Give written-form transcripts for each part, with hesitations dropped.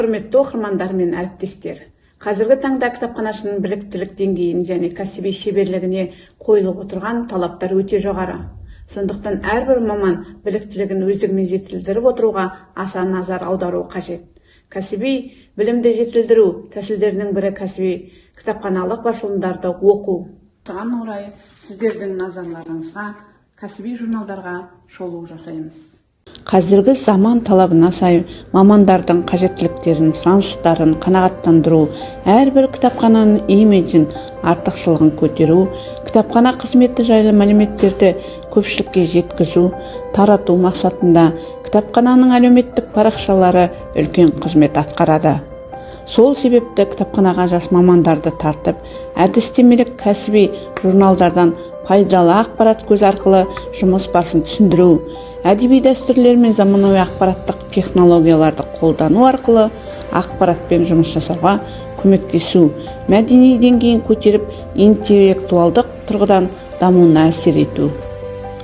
Құрметті оқырмандар мен әріптестер, қазіргі таңда кітапханашының біліктілік деңгейін және кәсіби шеберлігіне қойылып отырған талаптар өте жоғары. Сондықтан әрбір маман біліктілігін өздігімен жетілдіріп отыруға аса назар аудару қажет. Кәсіби білімді жетілдіру тәсілдерінің бірі кәсіби кітапханалық басылымдарды оқу. Осыған орай сіздердің назарларыңызға кәсіби журналдарға шолу жасаймыз. Қазіргі заман талабына сай мамандардың қажеттіліктерін, сұраныстарын қанағаттандыру, әрбір кітапхананың имиджін, артықшылығын көтеру, кітапхана қызметі жайлы мәліметтерді көпшілікке жеткізу, тарату мақсатында кітапхананың әлеуметтік парақшалары үлкен қызмет атқарады. Сол себепті кітапханаға жас мамандарды тартып, әдістемелік кәсіби журналдардан пайдалы ақпарат көзі арқылы жұмыс барысын түсіндіру, әдеби дәстүрлер мен заманауи ақпараттық технологияларды қолдану арқылы ақпаратпен жұмыс жасауға көмектесу, мәдени деңгейін көтеріп, интеллектуалдық тұрғыдан дамуына әсер ету.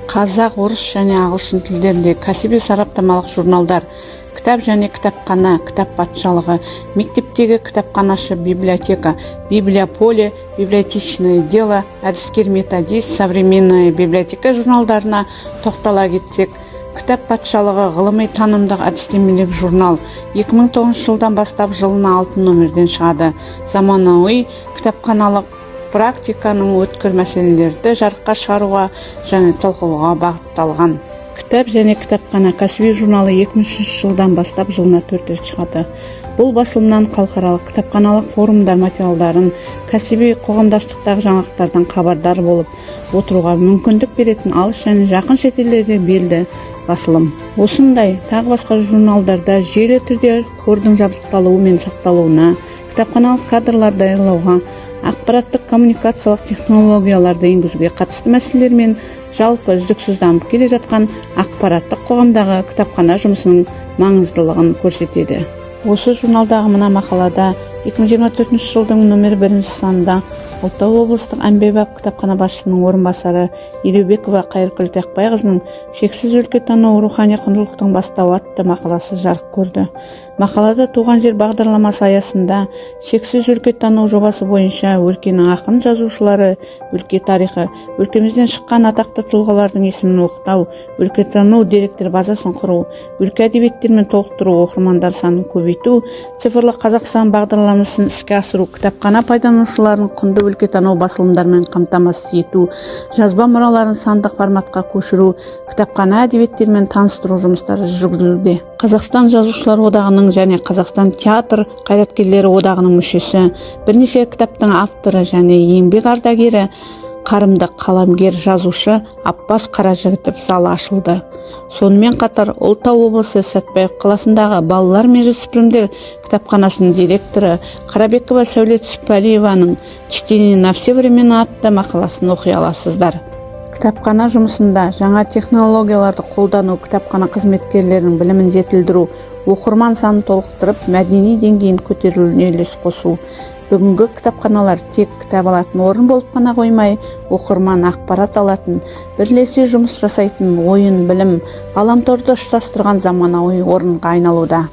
Қазақ, орыс және ағылшын тілдерінде кәсіби сараптамалық журналдар, кітап және кітапхана, кітап патшалығы, мектептегі кітапханашы библиотека, библиополе, библиотечное дело, әдіскер методист, современная библиотека журналдарына тоқтала кетсек, кітап патшалығы ғылыми танымдық әдістемелік журнал 2009 жылдан бастап жылына 6 нөмірден шығады. Заманауи кітапханалық практиканың өткір мәселелерді жарыққа шығаруға және талқылауға бағытталған. Кітап және кітапхана кәсіби журналы 2003 жылдан бастап жылына 4 рет шығады. Бұл басылымнан халықаралық кітапханалық форумдар материалдарын кәсіби қоғамдастықтағы жаңалықтардан хабардар болып отыруға мүмкіндік беретін алыс және жақын шетелдерде белді басылым. Осындай тағы басқа журналдарда жүйелі түрде қордың жабдықталуы мен сақталуына, кітапханалық кадрлар даярлауға, ақпараттық коммуникациялық технологияларды енгізуге қатысты мәселелер мен жалпы үздіксіз дамып келе жатқан ақпараттық қоғамдағы кітапхана жұмысының маңыздылығын көрсетеді. Осы журналдағы мына мақалада 2024 жылдың нөмірі 1 санында Ұлытау облыстық әмбебап кітапхана басшысының орынбасары Елеубекова Қайыркүл Тақбайқызының шексіз өлкетану рухани құндылықтың бастауы атты мақаласы жарық көрді. Мақалада туған жер бағдарламасы аясында шексіз өлкетану жобасы бойынша өлкенің ақын жазушылары, өлке тарихы, өлкемізден шыққан атақты тұлғалардың есімін ұлықтау, өлкетану деректер базасын құру, өлке әдебиеттермен толықтыру, оқырмандар санын көбейту, цифрлық Қазақстан бағдарламасын іске асыру, кітапхана пайдаланушыларын құнды өлкетану басылымдармен қамтамасыз ету, жазба мұраларын сандық форматқа көшіру, кітапхана әдебиеттермен таныстыру жұмыстары жүргізілуде. Қазақстан жазушылар одағының және Қазақстан театр қайраткерлері одағының мүшесі, бірнеше кітаптың авторы және еңбек ардагері, қарымды қаламгер жазушы Аппас Қаражігітов залы ашылды. Сонымен қатар Ұлытау облысы Сәтбаев қаласындағы балалар мен жасөспірімдер кітапханасының директоры Қарабекова Сәулет Сүпәлиеваның «Чтение на все времена» атты мақаласын оқи аласыздар. Кітапхана жұмысында жаңа технологияларды қолдану, кітапхана қызметкерлерінің білімін жетілдіру, оқырман санын толықтырып, мәдени деңгейін көтерілуіне үлес қосу. Бүгінгі кітапханалар тек кітап алатын орын болып қана қоймай, оқырман ақпарат алатын, бірлесе жұмыс жасайтын, ойын, білім, ғаламторды ұштастырған заманауи орынға айналуда.